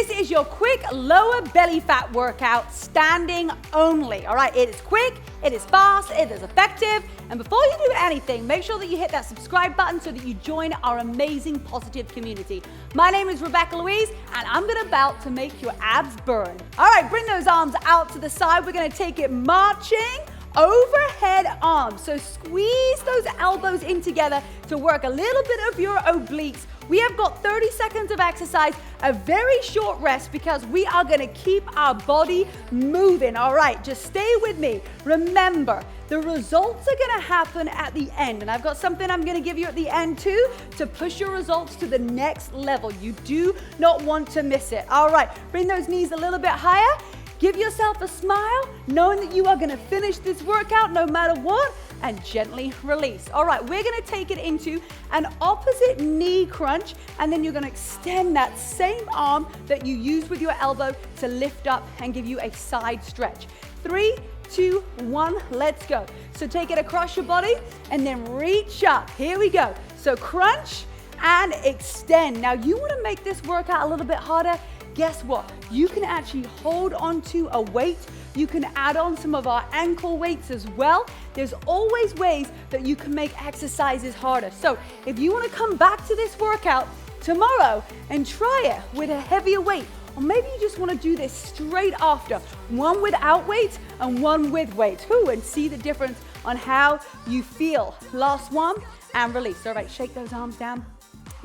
This is your quick lower belly fat workout, standing only. All right, it is quick, it is fast, it is effective. And before you do anything, make sure that you hit that subscribe button so that you join our amazing positive community. My name is Rebecca-Louise, and I'm about to make your abs burn. All right, bring those arms out to the side. We're gonna take it marching. Overhead arms. So squeeze those elbows in together to work a little bit of your obliques. We have got 30 seconds of exercise, a very short rest because we are gonna keep our body moving. All right, just stay with me. Remember, the results are gonna happen at the end. And I've got something I'm gonna give you at the end too to push your results to the next level. You do not want to miss it. All right, bring those knees a little bit higher. Give yourself a smile, knowing that you are gonna finish this workout no matter what, and gently release. All right, we're gonna take it into an opposite knee crunch, and then you're gonna extend that same arm that you used with your elbow to lift up and give you a side stretch. 3, 2, 1, let's go. So take it across your body and then reach up. Here we go. So crunch and extend. Now you wanna make this workout a little bit harder. Guess what? You can actually hold onto a weight. You can add on some of our ankle weights as well. There's always ways that you can make exercises harder. So if you want to come back to this workout tomorrow and try it with a heavier weight, or maybe you just want to do this straight after, one without weights and one with weights, and see the difference on how you feel. Last one, and release. All right, shake those arms down.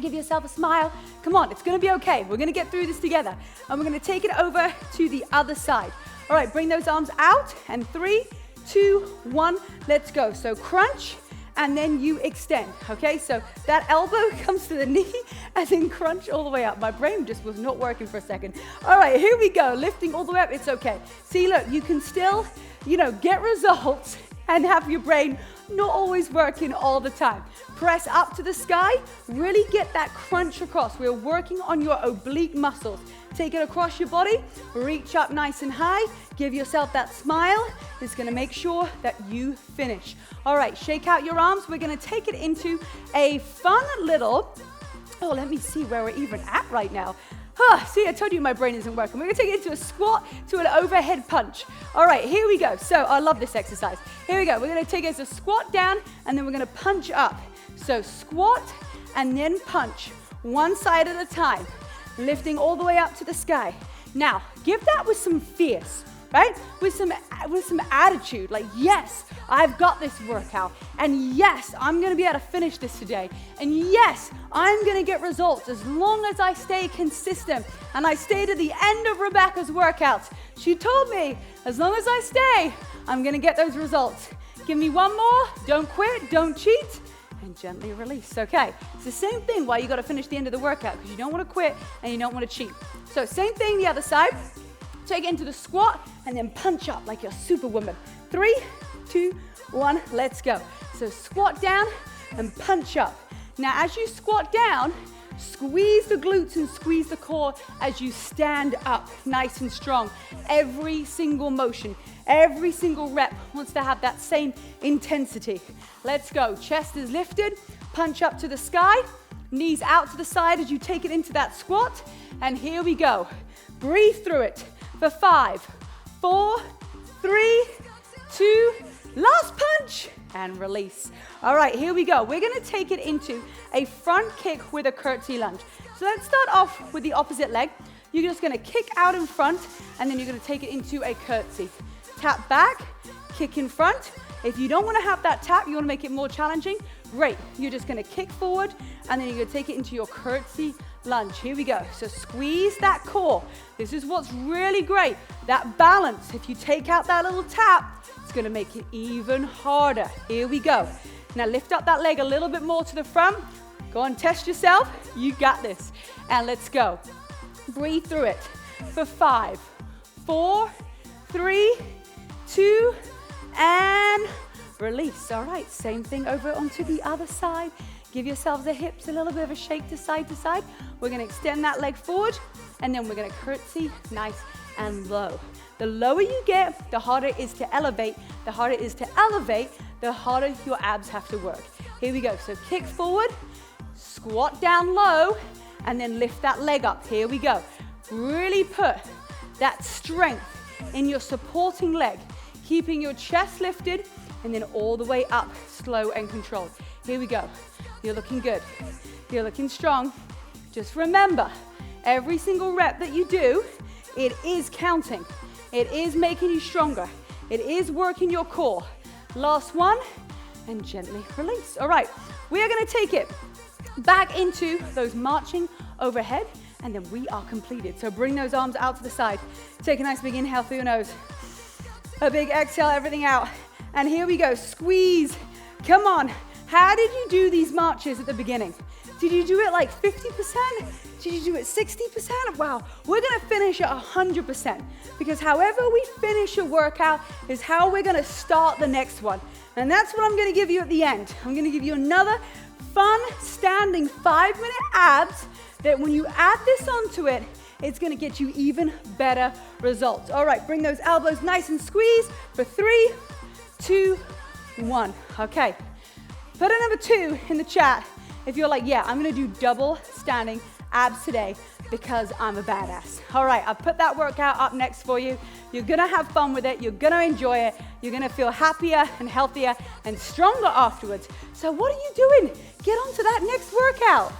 Give yourself a smile. Come on, it's gonna be okay. We're gonna get through this together. And we're gonna take it over to the other side. All right, bring those arms out, and 3, 2, 1, let's go. So crunch, and then you extend, okay? So that elbow comes to the knee, and then crunch all the way up. My brain just was not working for a second. All right, here we go. Lifting all the way up, it's okay. See, look, you can still, get results and have your brain not always working all the time. Press up to the sky, really get that crunch across. We're working on your oblique muscles. Take it across your body, reach up nice and high, give yourself that smile. It's gonna make sure that you finish. All right, shake out your arms. We're gonna take it into a fun little, let me see where we're even at right now. See, I told you my brain isn't working. We're gonna take it into a squat to an overhead punch. All right, here we go. So I love this exercise. Here we go. We're gonna take it as a squat down, and then we're gonna punch up. So squat and then punch, one side at a time, lifting all the way up to the sky. Now, give that with some fierce, right? With some attitude, like, yes, I've got this workout, and yes, I'm gonna be able to finish this today, and yes, I'm gonna get results as long as I stay consistent, and I stay to the end of Rebecca's workouts. She told me, as long as I stay, I'm gonna get those results. Give me one more, don't quit, don't cheat, and gently release. Okay, it's the same thing why you gotta finish the end of the workout, because you don't wanna quit and you don't wanna cheat. So same thing the other side. Take it into the squat and then punch up like you're Superwoman. 3, 2, 1, let's go. So squat down and punch up. Now as you squat down, squeeze the glutes and squeeze the core as you stand up nice and strong. Every single motion, every single rep wants to have that same intensity. Let's go. Chest is lifted, punch up to the sky, knees out to the side as you take it into that squat. And here we go. Breathe through it for 5, 4, 3, 2, last punch, and release. All right, here we go. We're gonna take it into a front kick with a curtsy lunge. So let's start off with the opposite leg. You're just gonna kick out in front, and then you're gonna take it into a curtsy. Tap back, kick in front. If you don't wanna have that tap, you wanna make it more challenging, great. You're just gonna kick forward, and then you're gonna take it into your curtsy lunge. Here we go. So squeeze that core. This is what's really great, that balance. If you take out that little tap, it's gonna make it even harder. Here we go. Now lift up that leg a little bit more to the front. Go and test yourself. You got this. And let's go. Breathe through it for 5, 4, 3, 2, and release. All right, same thing over onto the other side. Give yourselves the hips a little bit of a shake to side to side. We're gonna extend that leg forward, and then we're gonna curtsy nice and low. The lower you get, the harder it is to elevate. The harder it is to elevate, the harder your abs have to work. Here we go. So kick forward, squat down low, and then lift that leg up. Here we go. Really put that strength in your supporting leg, keeping your chest lifted and then all the way up, slow and controlled. Here we go. You're looking good. You're looking strong. Just remember, every single rep that you do, it is counting. It is making you stronger. It is working your core. Last one, and gently release. All right, we are gonna take it back into those marching overhead, and then we are completed. So bring those arms out to the side. Take a nice big inhale through your nose. A big exhale, everything out. And here we go, squeeze. Come on. How did you do these marches at the beginning? Did you do it like 50%? Did you do it 60%? Wow, we're gonna finish at 100% because however we finish a workout is how we're gonna start the next one. And that's what I'm gonna give you at the end. I'm gonna give you another fun standing 5-minute abs that when you add this onto it, it's gonna get you even better results. All right, bring those elbows nice and squeeze for 3, 2, 1. Okay, put a number 2 in the chat if you're like, yeah, I'm gonna do double standing abs today because I'm a badass. All right, I've put that workout up next for you. You're gonna have fun with it. You're gonna enjoy it. You're gonna feel happier and healthier and stronger afterwards. So what are you doing? Get on to that next workout.